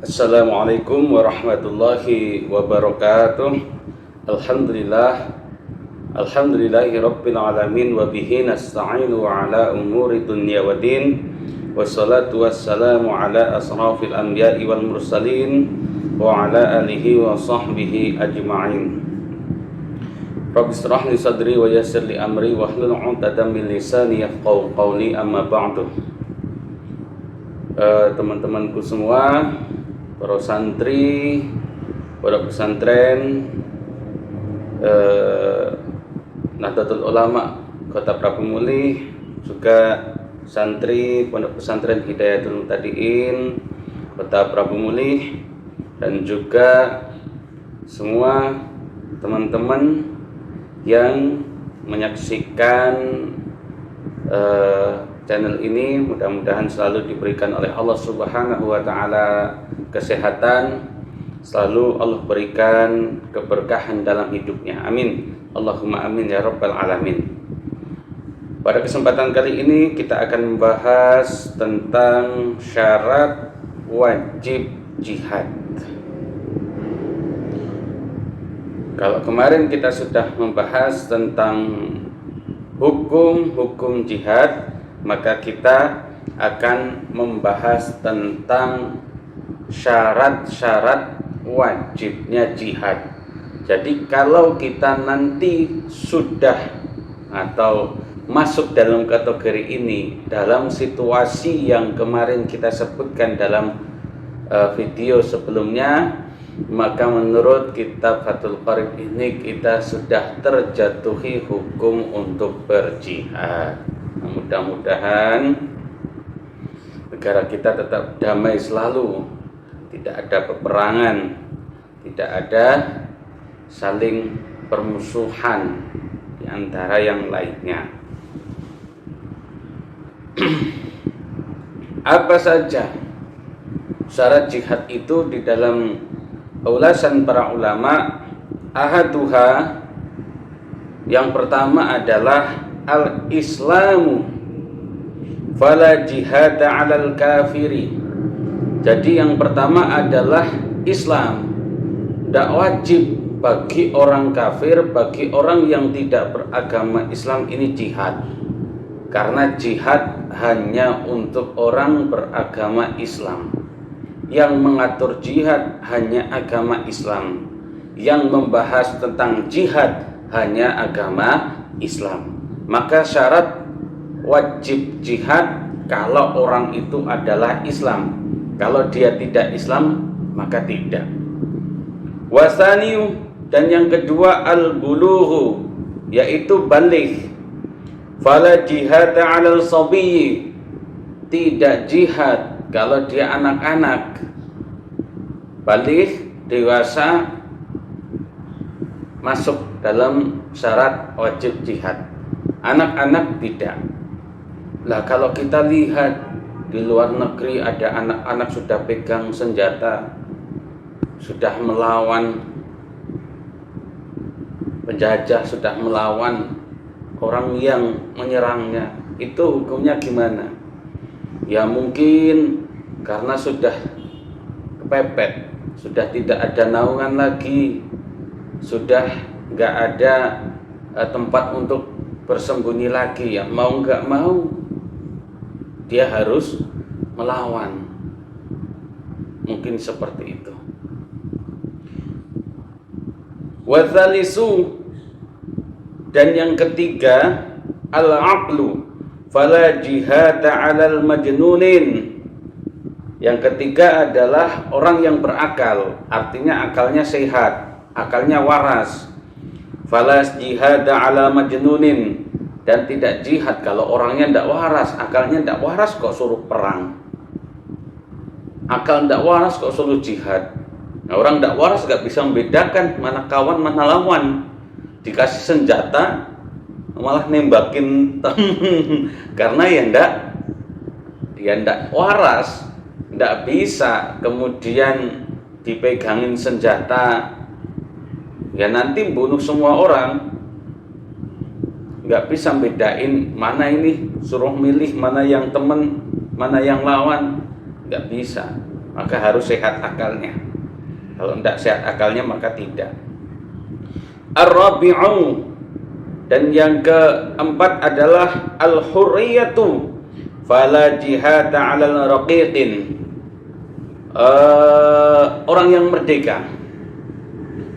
Assalamualaikum warahmatullahi wabarakatuh. Alhamdulillah. Alhamdulillahi rabbil alamin wa bihi nasta'inu ala umuri dunya wa din. Wassalatu wassalamu ala asrafil anbiya'i wal mursalin wa ala alihi wa sahbihi ajma'in. Rabbi israh li sadri wa yassir li amri wahlul 'uqdatam min lisani yafqahu qawli, amma ba'du. Teman-temanku semua, para santri, pondok pesantren Nahdlatul Ulama Kota Prabu Mulih, juga santri pondok pesantren Hidayatul Muhtadin Kota Prabu Mulih, dan juga semua teman-teman yang menyaksikan channel ini. Mudah-mudahan selalu diberikan oleh Allah Subhanahu wa Ta'ala kesehatan, selalu Allah berikan keberkahan dalam hidupnya. Amin. Allahumma amin ya rabbal alamin. Pada kesempatan kali ini kita akan membahas tentang syarat wajib jihad. Kalau kemarin kita sudah membahas tentang hukum jihad, maka kita akan membahas tentang syarat-syarat wajibnya jihad. Jadi kalau kita nanti sudah atau masuk dalam kategori ini, dalam situasi yang kemarin kita sebutkan dalam video sebelumnya, maka menurut kitab Fathul Qarib ini kita sudah terjatuhi hukum untuk berjihad. Mudah-mudahan negara kita tetap damai selalu, tidak ada peperangan, tidak ada saling permusuhan di antara yang lainnya. Apa saja syarat jihad itu di dalam ulasan para ulama? Ahaduha, yang pertama adalah al-islamu fala jihada 'alal kafiri. Jadi yang pertama adalah Islam. Tidak wajib bagi orang kafir, bagi orang yang tidak beragama Islam ini jihad. Karena jihad hanya untuk orang beragama Islam. Yang mengatur jihad hanya agama Islam. Yang membahas tentang jihad hanya agama Islam. Maka syarat wajib jihad kalau orang itu adalah Islam. Kalau dia tidak Islam, maka tidak. Wasaniu, dan yang kedua al-bulughu, yaitu baligh. Fala jihad 'alal sabiyyi, tidak jihad kalau dia anak-anak. Baligh, dewasa, masuk dalam syarat wajib jihad. Anak-anak tidak. Lah kalau kita lihat di luar negeri ada anak-anak sudah pegang senjata, sudah melawan penjajah, sudah melawan orang yang menyerangnya, itu hukumnya gimana? Ya mungkin karena sudah kepepet, sudah tidak ada naungan lagi, sudah nggak ada tempat untuk bersembunyi lagi, ya mau nggak mau dia harus melawan. Mungkin seperti itu. Wathalisu, dan yang ketiga al-aqlu fala jihada 'alal majnunin. Yang ketiga adalah orang yang berakal, artinya akalnya sehat, akalnya waras. Fala jihada 'ala majnunin, dan tidak jihad kalau orangnya tidak waras, akalnya tidak waras kok suruh perang. Akal tidak waras kok suruh jihad. Nah, orang tidak waras gak bisa membedakan mana kawan mana lawan. Dikasih senjata malah nembakin karena ya ndak waras, ndak bisa kemudian dipegangin senjata, ya nanti bunuh semua orang. Nggak bisa bedain mana ini, suruh milih mana yang temen, mana yang lawan, nggak bisa. maka harus sehat akalnya. Kalau tidak sehat akalnya maka tidak. Ar-rabi'u, dan yang keempat adalah al-hurriyatu fala jihada 'alal raqiqin. Orang yang merdeka,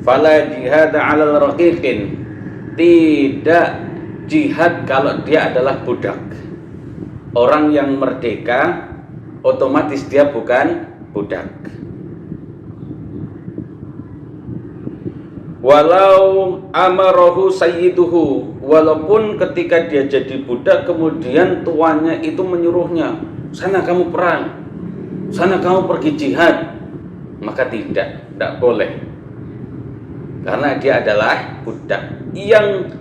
fala jihada 'alal raqiqin, tidak jihad kalau dia adalah budak. Orang yang merdeka otomatis dia bukan budak. Walau amarahu sayyiduhu, walaupun ketika dia jadi budak kemudian tuannya itu menyuruhnya, sana kamu perang, sana kamu pergi jihad, maka tidak boleh. Karena dia adalah budak. Yang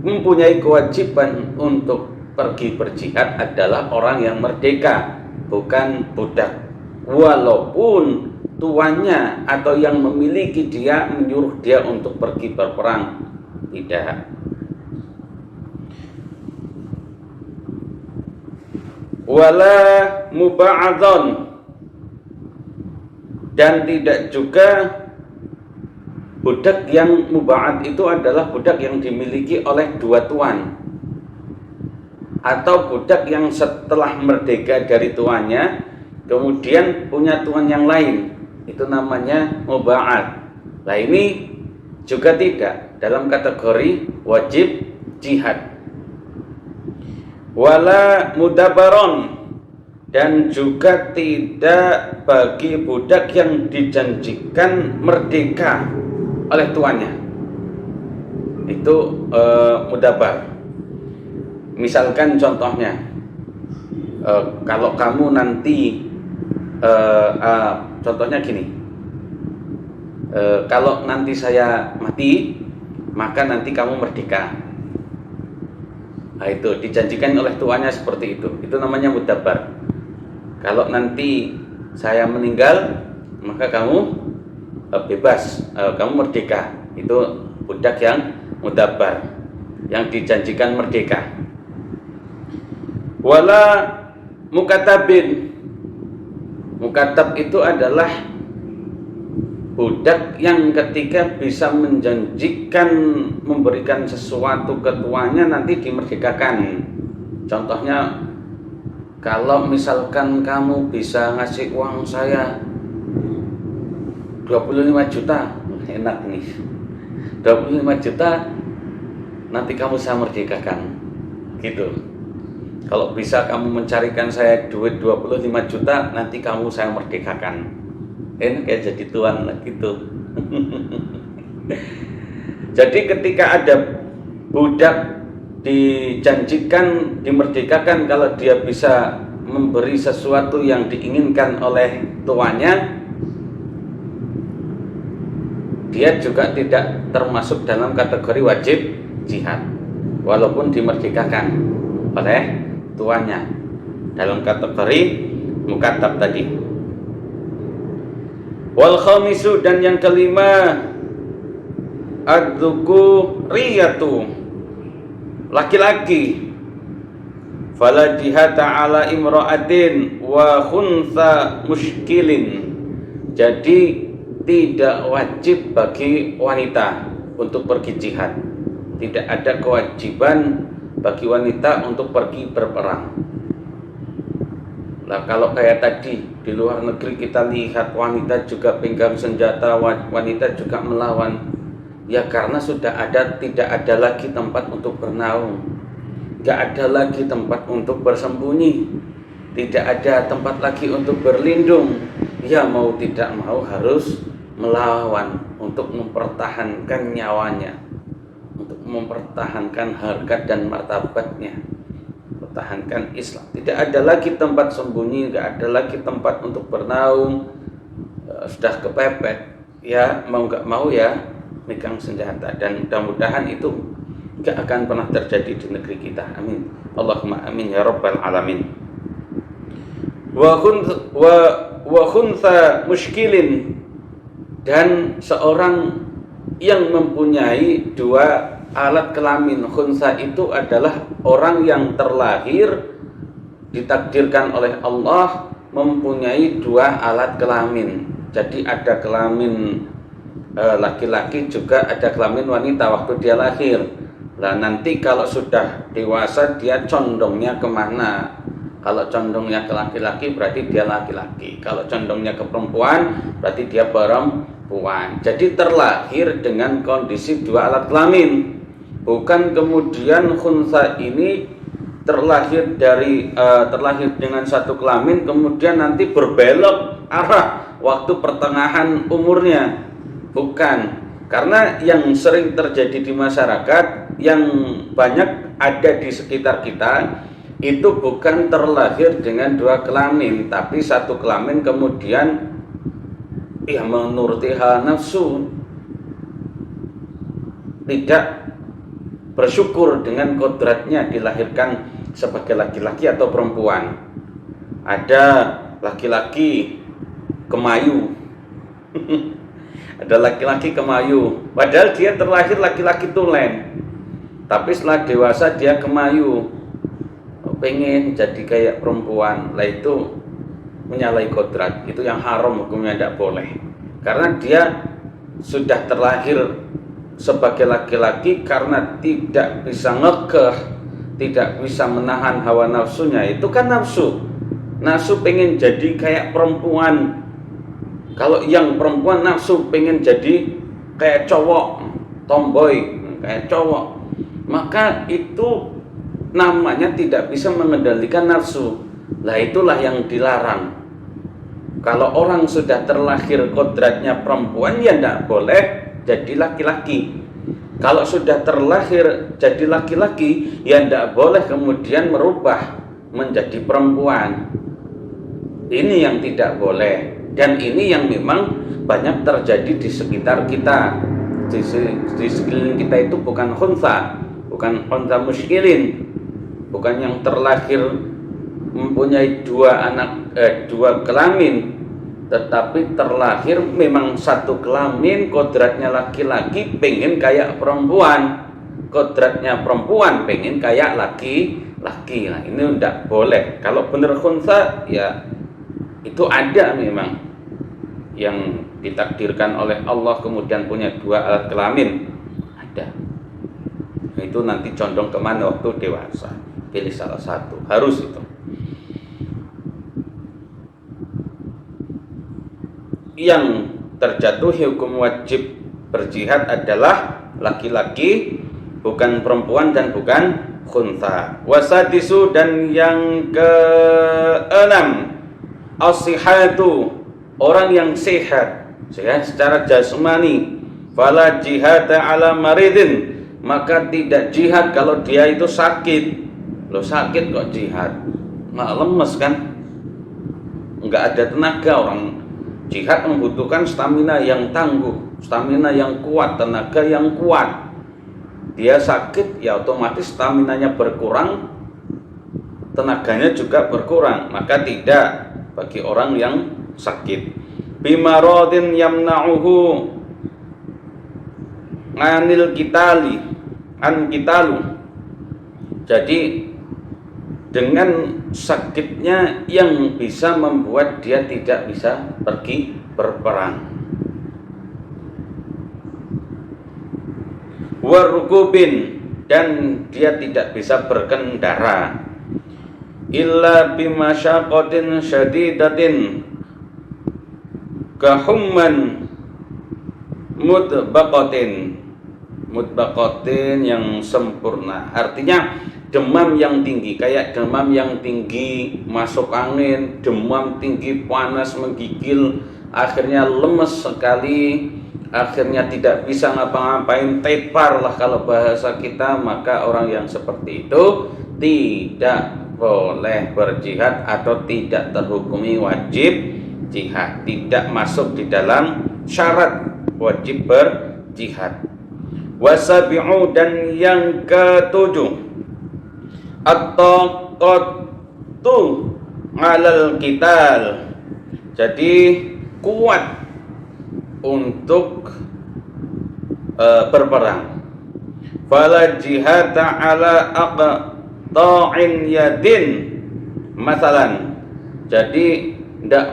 mempunyai kewajiban untuk pergi berjihad adalah orang yang merdeka, bukan budak. Walaupun tuannya atau yang memiliki dia menyuruh dia untuk pergi berperang, tidak. Wala muba'adzon, dan tidak juga budak yang muba'ad itu adalah budak yang dimiliki oleh dua tuan, atau budak yang setelah merdeka dari tuannya kemudian punya tuan yang lain, itu namanya muba'ad. Nah ini juga tidak dalam kategori wajib jihad. Wala mudabaron, dan juga tidak bagi budak yang dijanjikan merdeka oleh tuannya, itu mudabar. Misalkan contohnya, kalau kamu nanti contohnya gini, kalau nanti saya mati maka nanti kamu merdeka. Nah, itu dijanjikan oleh tuannya seperti itu namanya mudabar. Kalau nanti saya meninggal maka kamu bebas, kamu merdeka. Itu budak yang mudabar, yang dijanjikan merdeka. Wala mukatabin, mukatab itu adalah budak yang ketika bisa menjanjikan memberikan sesuatu ke tuannya nanti dimerdekakan. Contohnya, kalau misalkan kamu bisa ngasih uang saya 25 juta, enak nih, 25 juta nanti kamu saya merdekakan, gitu. Kalau bisa kamu mencarikan saya duit 25 juta, nanti kamu saya merdekakan. Enak ya jadi tuan gitu. Jadi ketika ada budak dijanjikan dimerdekakan kalau dia bisa memberi sesuatu yang diinginkan oleh tuannya, dia juga tidak termasuk dalam kategori wajib jihad walaupun dimerdekakan oleh tuannya, dalam kategori mukatab tadi. Wal khamisu, dan yang kelima, adzukuriyatu, laki-laki. Fala jihata ala imra'atin wa khunsa muskilin, jadi tidak wajib bagi wanita untuk pergi jihad. Tidak ada kewajiban bagi wanita untuk pergi berperang. Nah, kalau kayak tadi di luar negeri kita lihat wanita juga pegang senjata, wanita juga melawan, ya karena sudah ada, tidak ada lagi tempat untuk bernaung, tidak ada lagi tempat untuk bersembunyi, tidak ada tempat lagi untuk berlindung. Ya mau tidak mau harus melawan untuk mempertahankan nyawanya, untuk mempertahankan harkat dan martabatnya, pertahankan Islam. Tidak ada lagi tempat sembunyi, tidak ada lagi tempat untuk bernaung. Sudah kepepet, ya mau nggak mau ya megang senjata, dan mudah-mudahan itu nggak akan pernah terjadi di negeri kita. Amin. Allahumma amin ya rabbal alamin. Wa khunsa muskilin, dan seorang yang mempunyai dua alat kelamin. Khunsa itu adalah orang yang terlahir ditakdirkan oleh Allah mempunyai dua alat kelamin. Jadi ada kelamin laki-laki, juga ada kelamin wanita waktu dia lahir. Nah nanti kalau sudah dewasa dia condongnya kemana? Kalau condongnya ke laki-laki berarti dia laki-laki, kalau condongnya ke perempuan berarti dia perempuan. Jadi terlahir dengan kondisi dua alat kelamin, bukan kemudian khunsa ini terlahir dengan satu kelamin kemudian nanti berbelok arah waktu pertengahan umurnya. Bukan, karena yang sering terjadi di masyarakat, yang banyak ada di sekitar kita, itu bukan terlahir dengan dua kelamin, tapi satu kelamin kemudian menuruti hawa nafsu, tidak bersyukur dengan kodratnya dilahirkan sebagai laki-laki atau perempuan. Ada laki-laki kemayu ada laki-laki kemayu, padahal dia terlahir laki-laki tulen, tapi setelah dewasa dia kemayu, pengen jadi kayak perempuan. Lah itu menyalahi kodrat, itu yang haram, hukumnya tidak boleh, karena dia sudah terlahir sebagai laki-laki karena tidak bisa ngekeh, tidak bisa menahan hawa nafsunya. Itu kan nafsu pengen jadi kayak perempuan. Kalau yang perempuan nafsu pengen jadi kayak cowok, tomboy kayak cowok, maka itu namanya tidak bisa mengendalikan nafsu. Lah itulah yang dilarang. Kalau orang sudah terlahir kodratnya perempuan, ya tidak boleh jadi laki-laki. Kalau sudah terlahir jadi laki-laki, ya tidak boleh kemudian merubah menjadi perempuan. Ini yang tidak boleh, dan ini yang memang banyak terjadi di sekitar kita. Di sekeliling kita itu bukan khunsa muskilin, bukan yang terlahir mempunyai dua kelamin, tetapi terlahir memang satu kelamin, kodratnya laki-laki pengen kayak perempuan, kodratnya perempuan pengen kayak laki-laki. Nah ini tidak boleh. Kalau benar khunsa, ya itu ada memang yang ditakdirkan oleh Allah kemudian punya dua alat kelamin, ada. Nah, itu nanti condong kemana waktu dewasa, pilih salah satu, harus itu. Yang terjatuh hukum wajib berjihad adalah laki-laki, bukan perempuan dan bukan khunsa. Wasadisu, dan yang keenam, as-sihhatu, orang yang sehat secara jasmani. Fala jihada ala maridin, maka tidak jihad kalau dia itu sakit. Loh, sakit kok jihad? Nggak lemes kan? Nggak ada tenaga. Orang jihad membutuhkan stamina yang tangguh, stamina yang kuat, tenaga yang kuat. Dia sakit, ya otomatis staminanya berkurang, tenaganya juga berkurang. Maka tidak bagi orang yang sakit. Bimaradin yamna'uhu anil qitali an qitalu. Jadi dengan sakitnya yang bisa membuat dia tidak bisa pergi berperang. Warukubin, dan dia tidak bisa berkendara. Illa bimasyaqatin syadidatin kahumman mutbaqatin yang sempurna. Artinya demam yang tinggi, kayak demam yang tinggi, masuk angin, demam tinggi, panas menggigil, akhirnya lemes sekali, akhirnya tidak bisa ngapa-ngapain, tepar lah kalau bahasa kita. Maka orang yang seperti itu tidak boleh berjihad atau tidak terhukumi wajib jihad, tidak masuk di dalam syarat wajib berjihad. Wasabi'u, dan yang ketujuh, at-taqatu 'alal qital, jadi kuat untuk berperang. Fala jihada 'ala aqta'in yadin masalan, jadi Tidak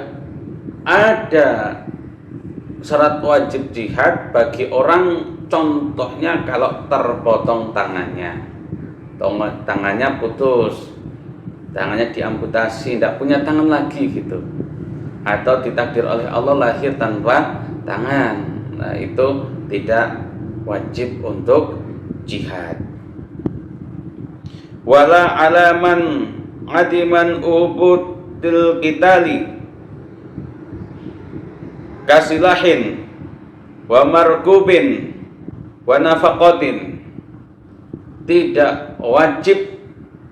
ada syarat wajib jihad bagi orang, contohnya kalau terpotong tangannya putus, tangannya diamputasi, tidak punya tangan lagi gitu, atau ditakdir oleh Allah lahir tanpa tangan, nah itu tidak wajib untuk jihad. Wala alaman adiman ubudil qitali kasilahin wa markubin wa nafaqatin, tidak wajib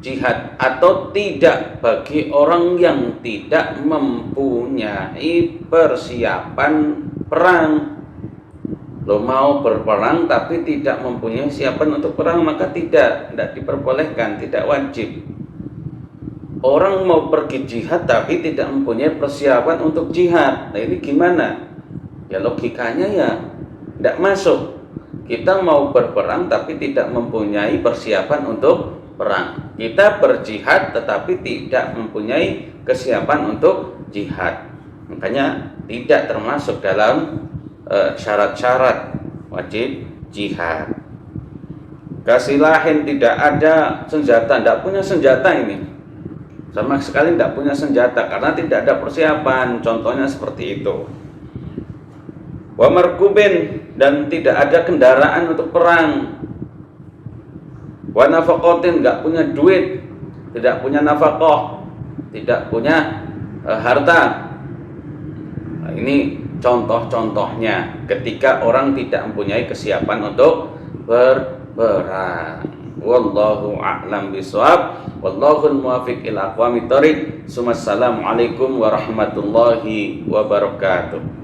jihad atau tidak bagi orang yang tidak mempunyai persiapan perang. Lo mau berperang tapi tidak mempunyai siapan untuk perang, maka tidak diperbolehkan, tidak wajib. Orang mau pergi jihad tapi tidak mempunyai persiapan untuk jihad, nah ini gimana? Ya logikanya ya tidak masuk. Kita mau berperang tapi tidak mempunyai persiapan untuk perang. Kita berjihad tetapi tidak mempunyai kesiapan untuk jihad, makanya tidak termasuk dalam syarat-syarat wajib jihad. Kasilahin, tidak ada senjata, tidak punya senjata ini, sama sekali tidak punya senjata karena tidak ada persiapan, contohnya seperti itu. Wa markubin, dan tidak ada kendaraan untuk perang. Wa nafaqatin, nggak punya duit, tidak punya nafaqah, tidak punya harta. Nah, ini contoh-contohnya ketika orang tidak mempunyai kesiapan untuk berperang. Wallahu a'lam bishawab, wallahu muwaffiq ila aqwamit thoriq. Assalamualaikum warahmatullahi wabarakatuh.